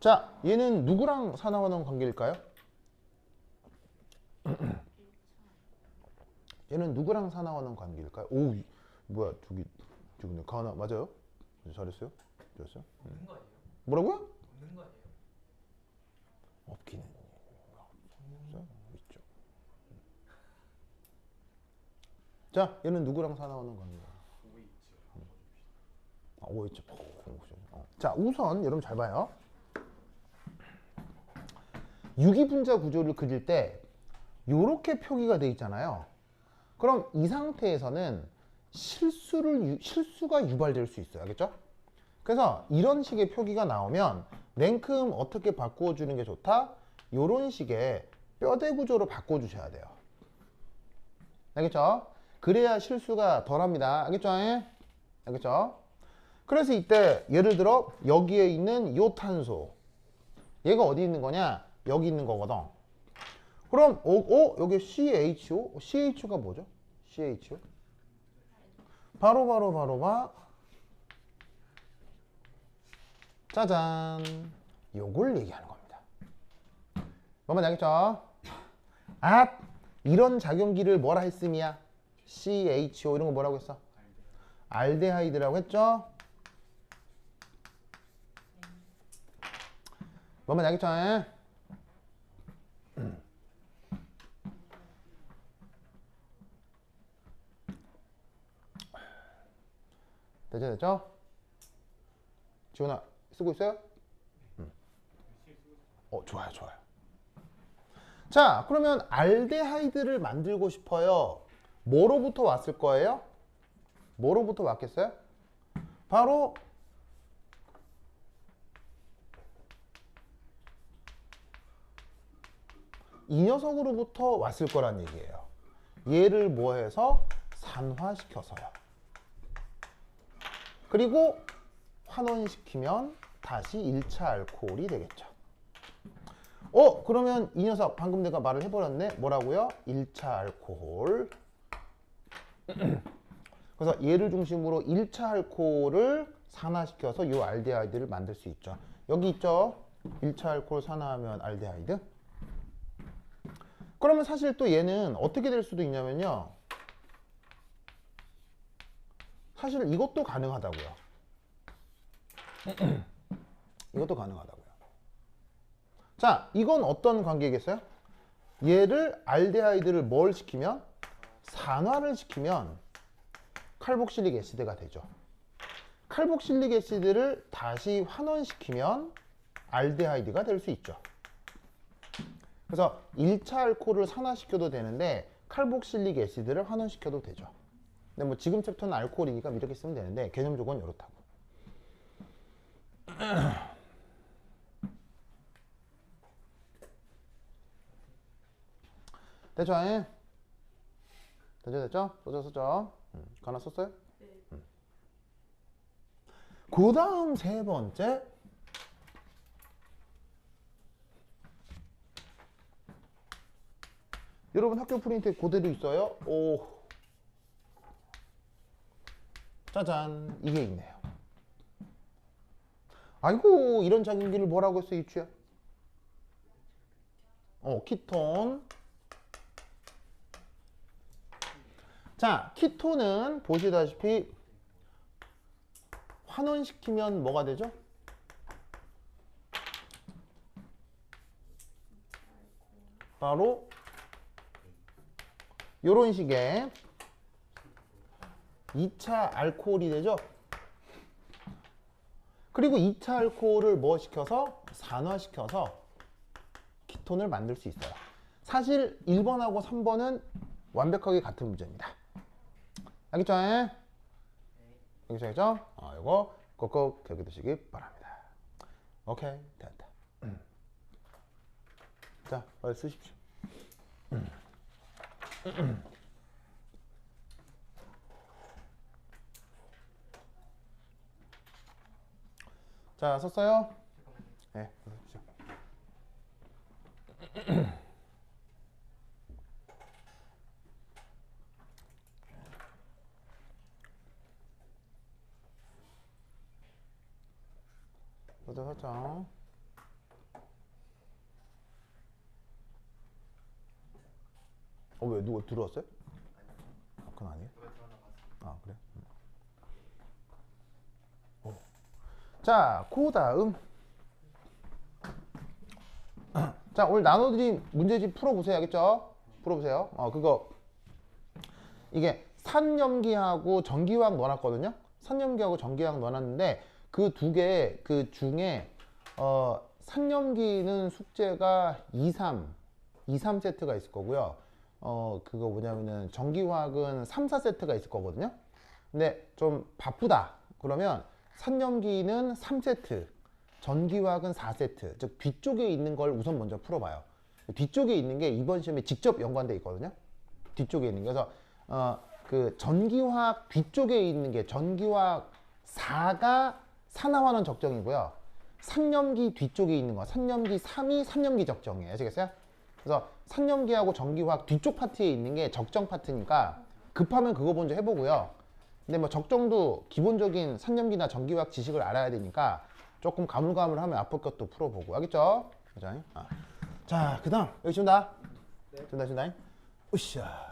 자, 얘는 누구랑 사나워는 관계일까요? 얘는 누구랑 사나워는 관계일까요? 오, 뭐야, 저기 가나 맞아요? 잘했어요? 잘했어요? 없는 거 아니에요? 뭐라고요? 없는 거 아니에요? 없기는 없어요? 있죠. 자, 얘는 누구랑 사나워는 관계일까요? 오 있죠. 자, 우선 여러분 잘 봐요. 유기분자 구조를 그릴 때 이렇게 표기가 돼 있잖아요. 그럼 이 상태에서는 실수가 유발될 수 있어요. 알겠죠? 그래서 이런 식의 표기가 나오면 냉큼 어떻게 바꾸어 주는 게 좋다? 이런 식의 뼈대 구조로 바꿔 주셔야 돼요. 알겠죠? 그래야 실수가 덜합니다. 알겠죠? 알겠죠? 그래서 이때 예를 들어 여기에 있는 요 탄소, 얘가 어디 있는 거냐? 여기 있는 거거든. 그럼 여기 CHO? CHO가 뭐죠? CHO? 바로 짜잔, 요걸 얘기하는 겁니다. 뭔가 알겠죠? 아, 이런 작용기를 뭐라 했음이야? CHO 이런 거 뭐라고 했어? 알데하이드라고 했죠? 뭔가 알겠죠? 됐죠? 지훈아 쓰고 있어요? 좋아요. 자, 그러면 알데하이드를 만들고 싶어요. 뭐로부터 왔을 거예요? 뭐로부터 왔겠어요? 바로 이 녀석으로부터 왔을 거란 얘기예요. 얘를 뭐 해서 산화시켜서요. 그리고 환원시키면 다시 1차 알코올이 되겠죠. 그러면 이 녀석 방금 내가 말을 해버렸네. 뭐라고요? 1차 알코올. 그래서 얘를 중심으로 1차 알코올을 산화시켜서 이 알데하이드를 만들 수 있죠. 여기 있죠? 1차 알코올 산화하면 알데하이드. 그러면 사실 또 얘는 어떻게 될 수도 있냐면요. 사실 이것도 가능하다고요. 이것도 가능하다고요. 자, 이건 어떤 관계겠어요? 얘를 알데하이드를 뭘 시키면? 산화를 시키면 칼복실릭 애시드가 되죠. 칼복실릭 애시드를 다시 환원시키면 알데하이드가 될 수 있죠. 그래서 1차 알코올을 산화시켜도 되는데 칼복실릭 애시드를 환원시켜도 되죠. 근데 뭐 지금 챕터는 알코올이니까 이렇게 쓰면 되는데 개념적으로는 이렇다고. 됐죠? 됐죠? 썼죠? 하나 썼어요? 네. 그 다음 세 번째, 여러분 학교 프린트에 그대로 있어요. 짜잔, 이게 있네요. 아이고, 이런 작용기를 뭐라고 했어, 이추야? 키톤. 자, 키톤은 보시다시피 환원시키면 뭐가 되죠? 바로 요런 식의 2차 알코올이 되죠. 그리고 2차 알코올을 뭐 시켜서? 산화시켜서 키톤을 만들 수 있어요. 사실 1번하고 3번은 완벽하게 같은 문제입니다. 알겠죠? 알겠죠? 이거 꼭꼭 기억해 두시기 바랍니다. 오케이, 됐다. 자, 빨리 쓰십시오. 자, 썼어요? 네, 쓰십시오. 살짝 살짝. 왜 누가 들어왔어요? 아, 그건 아니에요? 아 그래? 자, 그 다음. 자, 오늘 나눠드린 문제집 풀어보세요. 알겠죠? 풀어보세요. 그거 이게 산염기하고 전기화학 넣어놨거든요. 산염기하고 전기화학 넣어놨는데 그 두 개 그 중에 산염기는 숙제가 2, 3세트가 있을 거고요. 그거 뭐냐면은 전기화학은 3, 4세트가 있을 거거든요. 근데 좀 바쁘다. 그러면 산염기는 3세트, 전기화학은 4세트. 즉 뒤쪽에 있는 걸 우선 먼저 풀어봐요. 뒤쪽에 있는 게 이번 시험에 직접 연관돼 있거든요. 뒤쪽에 있는 게. 그래서 그 전기화학 뒤쪽에 있는 게 전기화학 4가 산화환원 적정이고요. 산염기 뒤쪽에 있는 거 산염기 3이 산염기 적정이에요. 아시겠어요? 그래서 산염기하고 전기화학 뒤쪽 파트에 있는 게 적정 파트니까 급하면 그거 먼저 해보고요. 근데 뭐 적정도 기본적인 산염기나 전기화학 지식을 알아야 되니까 조금 가물가물하면 앞을 것도 풀어보고. 알겠죠? 자, 그 다음 여기 준다. 준다. 으쌰.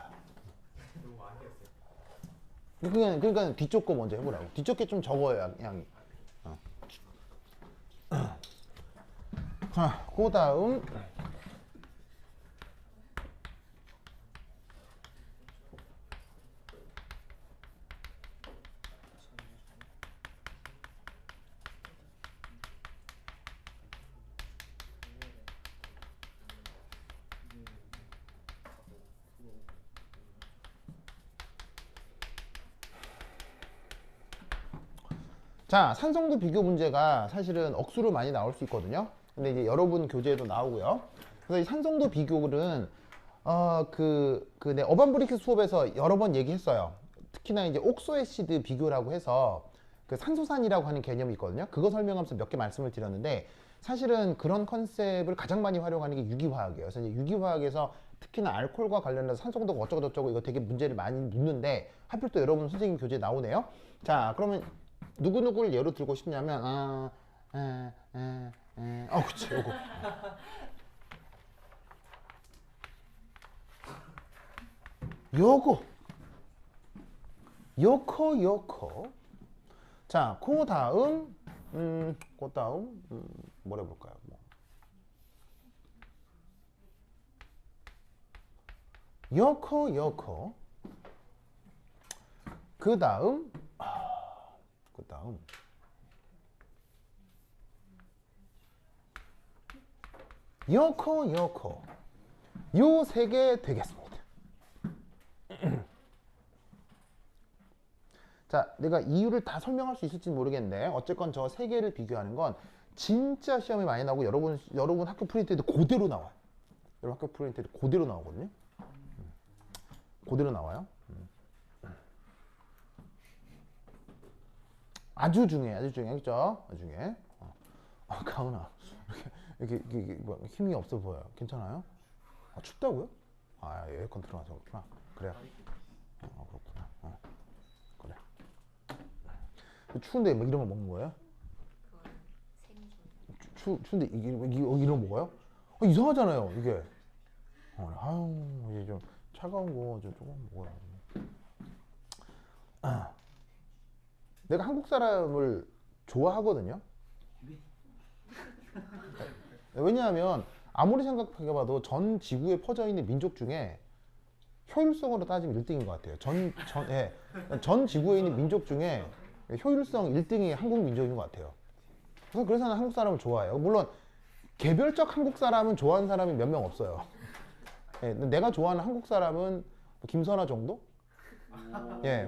그러니까 뒤쪽 거 먼저 해보라고. 뒤쪽 게 좀 적어요, 양이. 자, 그 다음. 자, 산성도 비교 문제가 사실은 억수로 많이 나올 수 있거든요. 근데 이제 여러분 교재에도 나오고요. 그래서 이 산성도 비교는 내 어반브리크 수업에서 여러 번 얘기했어요. 특히나 이제 옥소애시드 비교라고 해서 그 산소산이라고 하는 개념이 있거든요. 그거 설명하면서 몇 개 말씀을 드렸는데 사실은 그런 컨셉을 가장 많이 활용하는 게 유기화학이에요. 그래서 이제 유기화학에서 특히나 알코올과 관련해서 산성도가 어쩌고저쩌고 이거 되게 문제를 많이 묻는데 하필 또 여러분 선생님 교재에 나오네요. 자, 그러면 누구누구를 예로 들고 싶냐면 그치 요거 자, 그 다음 뭘 해볼까요? 요거 그 다음 요코 요 세 개 되겠습니다. 자, 내가 이유를 다 설명할 수 있을지 모르겠는데 어쨌건 저 세 개를 비교하는 건 진짜 시험이 많이 나오고 여러분 학교 풀이 때도 그대로 나와요. 여러분 학교 풀이 때도 그대로 나오거든요. 그대로 나와요. 아주 중요해, 알겠죠? 아주 중요해. 가은아, 이렇게 뭐 힘이 없어 보여요. 괜찮아요? 춥다고요? 에어컨 틀어놔서 그렇구나. 그래요. 그렇구나. 그래. 추운데 뭐 이런 거 먹는 거예요? 추운데 이런 거 먹어요? 이상하잖아요, 이게. 이제 좀 차가운 거 좀 조금 먹어요. 내가 한국 사람을 좋아하거든요. 왜냐하면 아무리 생각해봐도 전 지구에 퍼져 있는 민족 중에 효율성으로 따지면 1등인 것 같아요. 전 지구에 있는 민족 중에 효율성 1등이 한국 민족인 것 같아요. 그래서 나는 한국 사람을 좋아해요. 물론 개별적 한국 사람은 좋아하는 사람이 몇 명 없어요. 내가 좋아하는 한국 사람은 김선아 정도?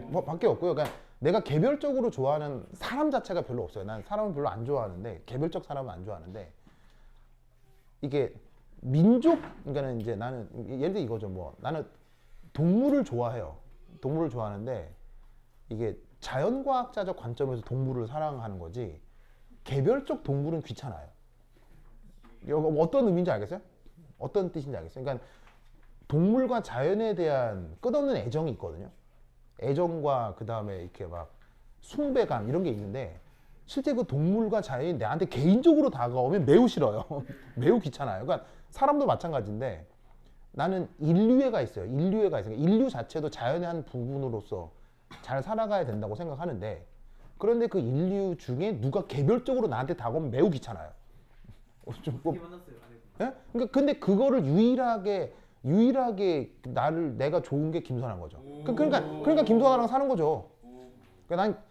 뭐 밖에 없고요. 그러니까 내가 개별적으로 좋아하는 사람 자체가 별로 없어요. 난 사람을 별로 안 좋아하는데 개별적 사람은 안 좋아하는데 이게 민족 그러니까는 이제 나는 예를 들어 이거죠. 뭐 나는 동물을 좋아해요. 동물을 좋아하는데 이게 자연과학자적 관점에서 동물을 사랑하는 거지 개별적 동물은 귀찮아요. 어떤 의미인지 알겠어요? 어떤 뜻인지 알겠어요? 그러니까 동물과 자연에 대한 끝없는 애정이 있거든요. 애정과 그 다음에 이렇게 막 숭배감 이런 게 있는데 실제 그 동물과 자연이 나한테 개인적으로 다가오면 매우 싫어요. 매우 귀찮아요. 그러니까 사람도 마찬가지인데 나는 인류애가 있어요. 인류애가 있어요. 인류 자체도 자연의 한 부분으로서 잘 살아가야 된다고 생각하는데 그런데 그 인류 중에 누가 개별적으로 나한테 다가오면 매우 귀찮아요. 좀 어떻게 만났어요? 예? 그러니까 근데 그거를 유일하게 내가 좋은 게 김선아인 거죠. 그러니까 김선아랑 사는 거죠. 그러니까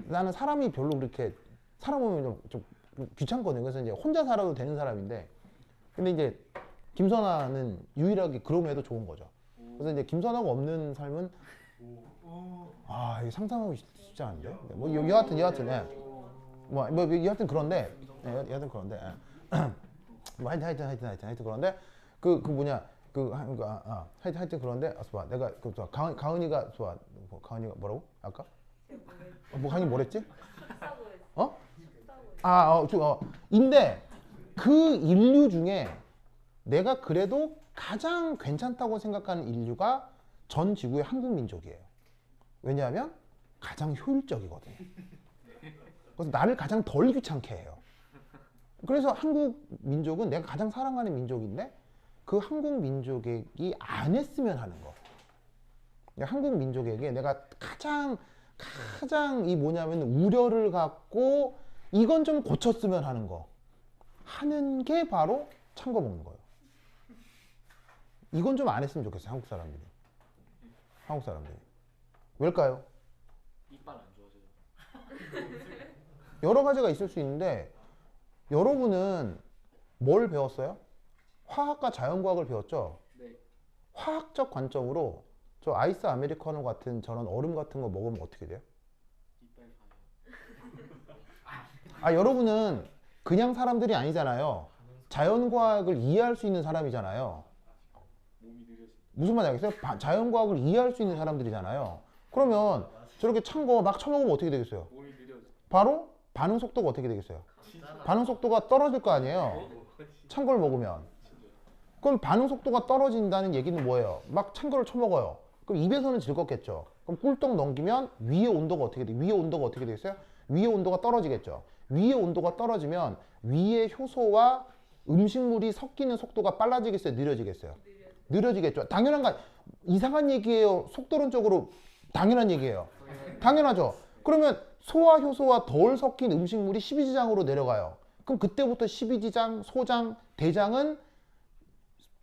나는 사람이 별로 그렇게 사람 보면 좀 귀찮거든요. 그래서 이제 혼자 살아도 되는 사람인데 근데 이제 김선아는 유일하게 그럼에도 좋은 거죠. 그래서 이제 김선아가 없는 삶은 이게 상상하기 쉽지 않은데. 뭐 여하튼 여하튼 그런데 뭐 하여튼 그런데 하여튼 그런데 좋아. 내가 좋아. 가은이가 좋아. 가은이가 뭐라고? 아까? 가은이 뭐랬지? 어? 인데 그 인류 중에 내가 그래도 가장 괜찮다고 생각하는 인류가 전 지구의 한국 민족이에요. 왜냐하면 가장 효율적이거든요. 그래서 나를 가장 덜 귀찮게 해요. 그래서 한국 민족은 내가 가장 사랑하는 민족인데 그 한국 민족이 안 했으면 하는 거. 한국 민족에게 내가 가장 이 뭐냐면 우려를 갖고 이건 좀 고쳤으면 하는 거. 하는 게 바로 찬 거 먹는 거예요. 이건 좀 안 했으면 좋겠어요. 한국 사람들이. 왜일까요? 이빨 안 좋아져요. 여러 가지가 있을 수 있는데 여러분은 뭘 배웠어요? 화학과 자연과학을 배웠죠? 네. 화학적 관점으로 저 아이스 아메리카노 같은 저런 얼음 같은 거 먹으면 어떻게 돼요? 이빨 가요. 여러분은 그냥 사람들이 아니잖아요. 자연과학을 이해할 수 있는 사람이잖아요. 몸이 느려져. 무슨 말인지 알겠어요? 자연과학을 이해할 수 있는 사람들이잖아요. 그러면 저렇게 찬 거 막 처먹으면 어떻게 되겠어요? 몸이 느려져. 바로 반응 속도가 어떻게 되겠어요? 반응 속도가 떨어질 거 아니에요. 찬 걸 먹으면. 그럼 반응 속도가 떨어진다는 얘기는 뭐예요? 막 찬 거를 처먹어요. 그럼 입에서는 즐겁겠죠. 그럼 꿀떡 넘기면 위의 온도가 어떻게 돼? 위의 온도가 어떻게 되겠어요? 위의 온도가 떨어지겠죠. 위의 온도가 떨어지면 위의 효소와 음식물이 섞이는 속도가 빨라지겠어요? 느려지겠어요? 느려지겠죠. 당연한 거 이상한 얘기예요. 속도론적으로 당연한 얘기예요. 당연하죠. 그러면 소화 효소와 덜 섞인 음식물이 12지장으로 내려가요. 그럼 그때부터 12지장, 소장, 대장은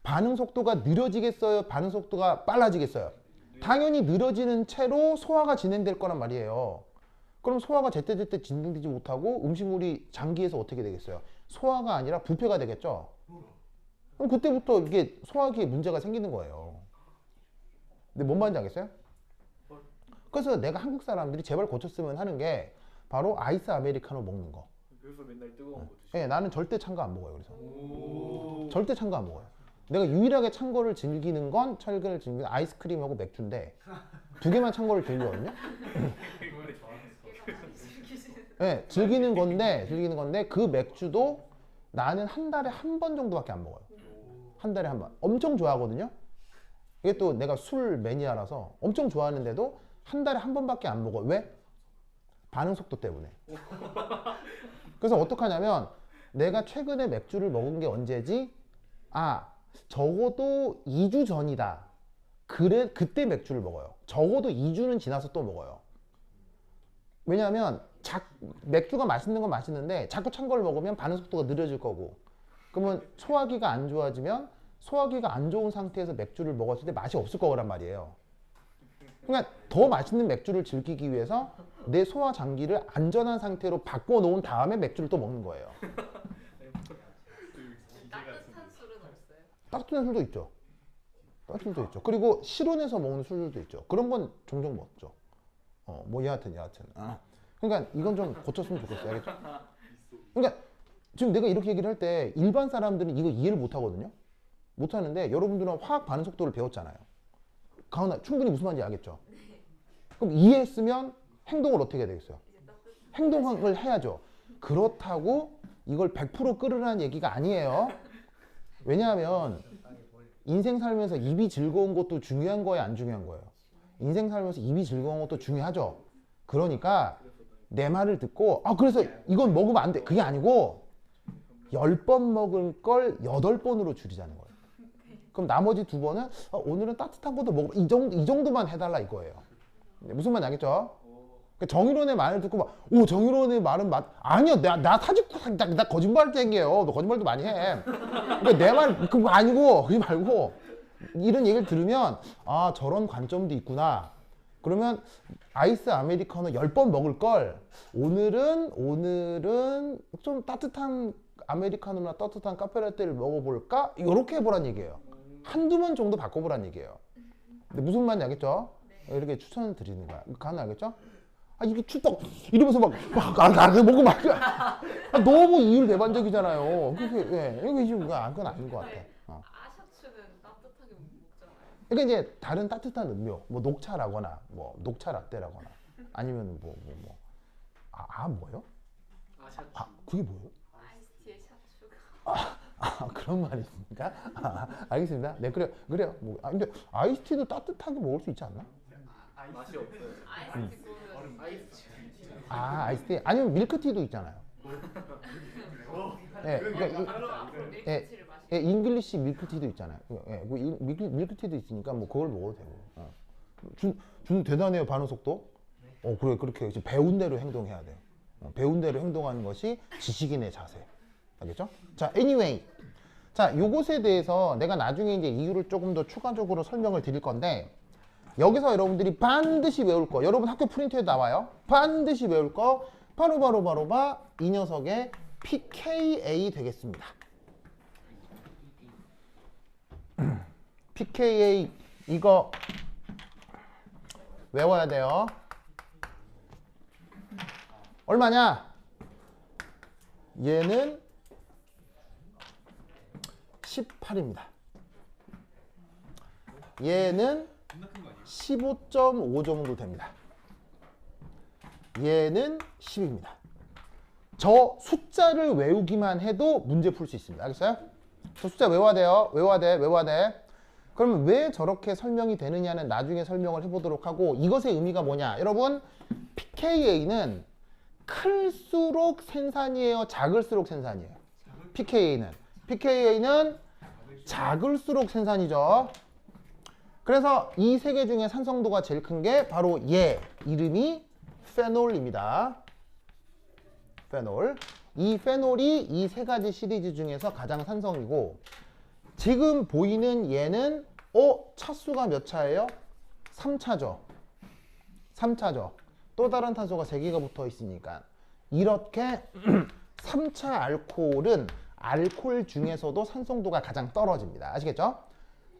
반응 속도가 느려지겠어요? 반응 속도가 빨라지겠어요? 당연히 느려지는 채로 소화가 진행될 거란 말이에요. 그럼 소화가 제때제때 진행되지 못하고 음식물이 장기에서 어떻게 되겠어요? 소화가 아니라 부패가 되겠죠? 그럼 그때부터 이게 소화기에 문제가 생기는 거예요. 근데 뭔 말인지 알겠어요? 그래서 내가 한국 사람들이 제발 고쳤으면 하는 게 바로 아이스 아메리카노 먹는 거. 그래서 맨날 뜨거운 거 드시고. 네, 나는 절대 찬 거 안 먹어요. 그래서 절대 찬 거 안 먹어요. 내가 유일하게 찬 거를 즐기는 건 철근을 즐기는 아이스크림하고 맥주인데 두 개만 찬 거를 즐기거든요. 네, 즐기는 건데 그 맥주도 나는 한 달에 한 번 정도밖에 안 먹어요. 한 달에 한 번. 엄청 좋아하거든요. 이게 또 내가 술 매니아라서 엄청 좋아하는데도 한 달에 한 번밖에 안 먹어요. 왜? 반응 속도 때문에. 그래서 어떡하냐면 내가 최근에 맥주를 먹은 게 언제지? 적어도 2주 전이다. 그때 맥주를 먹어요. 적어도 2주는 지나서 또 먹어요. 왜냐하면 맥주가 맛있는 건 맛있는데 자꾸 찬 걸 먹으면 반응 속도가 느려질 거고 그러면 소화기가 안 좋아지면 소화기가 안 좋은 상태에서 맥주를 먹었을 때 맛이 없을 거란 말이에요. 그러니까 더 맛있는 맥주를 즐기기 위해서 내 소화 장기를 안전한 상태로 바꿔놓은 다음에 맥주를 또 먹는 거예요. 따뜻한 술은 없어요? 따뜻한 술도 있죠. 따뜻한 술도 있죠. 그리고 실온에서 먹는 술들도 있죠. 그런 건 종종 먹죠. 뭐 여하튼. 그러니까 이건 좀 고쳤으면 좋겠어요. 알겠죠? 그러니까 지금 내가 이렇게 얘기를 할 때 일반 사람들은 이거 이해를 못 하거든요. 못 하는데 여러분들은 화학 반응 속도를 배웠잖아요. 가은아 충분히 무슨 말인지 알겠죠? 그럼 이해했으면 행동을 어떻게 해야 되겠어요? 행동을 해야죠. 그렇다고 이걸 100% 끌으라는 얘기가 아니에요. 왜냐하면 인생 살면서 입이 즐거운 것도 중요한 거예요, 안 중요한 거예요? 인생 살면서 입이 즐거운 것도 중요하죠. 그러니까 내 말을 듣고 그래서 이건 먹으면 안 돼. 그게 아니고 10번 먹을 걸 8번으로 줄이자는 거예요. 그럼 나머지 2번은 오늘은 따뜻한 것도 먹어. 이 정도만 해달라 이거예요. 무슨 말인지 알겠죠? 그러니까 정의론의 말을 듣고 막, 정의론의 말은 아니야. 나 사직구, 나 거짓말 땡겨요. 너 거짓말도 많이 해. 그러니까 내 말, 그거 아니고, 그러지 말고, 이런 얘기를 들으면, 저런 관점도 있구나. 그러면 아이스 아메리카노 10번 먹을 걸, 오늘은 좀 따뜻한 아메리카노나 따뜻한 카페라떼를 먹어볼까? 이렇게 해보란 얘기예요. 한두 번 정도 바꿔보란 얘기예요. 근데 무슨 말인지 알겠죠? 이렇게 추천을 드리는 거야. 가능 알겠죠? 이게 춥다 이러면서 막 먹고 막 너무 이율배반적이잖아요. 그게 이거 지금 그건 아닌 것 같아. 아샤츠는 따뜻하게 먹잖아요. 그러니까 이제 다른 따뜻한 음료, 뭐 녹차라거나, 뭐 녹차 라떼라거나, 아니면 뭐요? 아샤츠. 그게 뭐예요? 아이스티에 샤츠가. 그런 말이 있습니까? 알겠습니다. 네, 그래요. 근데 아이스티도 따뜻하게 먹을 수 있지 않나? 맛이 없어요. 아이스티 쏘면 아이스. 아이스티 아니면 밀크티도 있잖아요. 네, 그러니까 밀크티를 마시는. 잉글리시 밀크티도 있잖아요. 밀크티도 있으니까 뭐 그걸 먹어도 되고. 준 대단해요, 반응 속도. 그래, 그렇게 지금 배운 대로 행동해야 돼요. 배운 대로 행동하는 것이 지식인의 자세. 알겠죠? 자, anyway. 자, 요것에 대해서 내가 나중에 이제 이유를 조금 더 추가적으로 설명을 드릴 건데, 여기서 여러분들이 반드시 외울 거, 여러분 학교 프린트에 나와요. 반드시 외울 거, 바로 이 녀석의 pKa 되겠습니다. pKa 이거 외워야 돼요. 얼마냐? 얘는 18입니다. 얘는 15.5 정도 됩니다. 얘는 10입니다. 저 숫자를 외우기만 해도 문제 풀 수 있습니다. 알겠어요? 저 숫자 외워야 돼요. 외워야 돼. 그러면 왜 저렇게 설명이 되느냐는 나중에 설명을 해보도록 하고, 이것의 의미가 뭐냐? 여러분, pKa는 클수록 생산이에요? 작을수록 생산이에요? pKa는 작을수록 생산이죠. 그래서 이 세 개 중에 산성도가 제일 큰 게 바로 얘, 이름이 페놀입니다. 페놀. 이 페놀이 이 세 가지 시리즈 중에서 가장 산성이고, 지금 보이는 얘는 차수가 몇 차예요? 3차죠. 3차죠. 또 다른 탄소가 3개가 붙어 있으니까. 이렇게 3차 알코올은 알코올 중에서도 산성도가 가장 떨어집니다. 아시겠죠?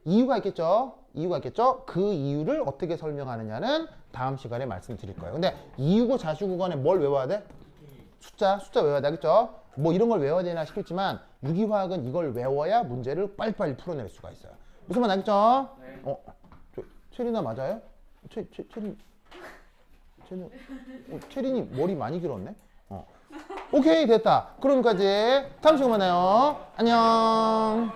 이유가 있겠죠? 그 이유를 어떻게 설명하느냐는 다음 시간에 말씀드릴 거예요. 근데 이유고 자수구 간에 뭘 외워야 돼? 숫자 외워야 돼. 알겠죠? 뭐 이런 걸 외워야 되나 싶겠지만 유기화학은 이걸 외워야 문제를 빨리빨리 풀어낼 수가 있어요. 무슨 말 알겠죠? 네. 체리나 맞아요? 체리니 머리 많이 길었네? 오케이, 됐다. 그럼까지 다음 시간에 만나요. 안녕.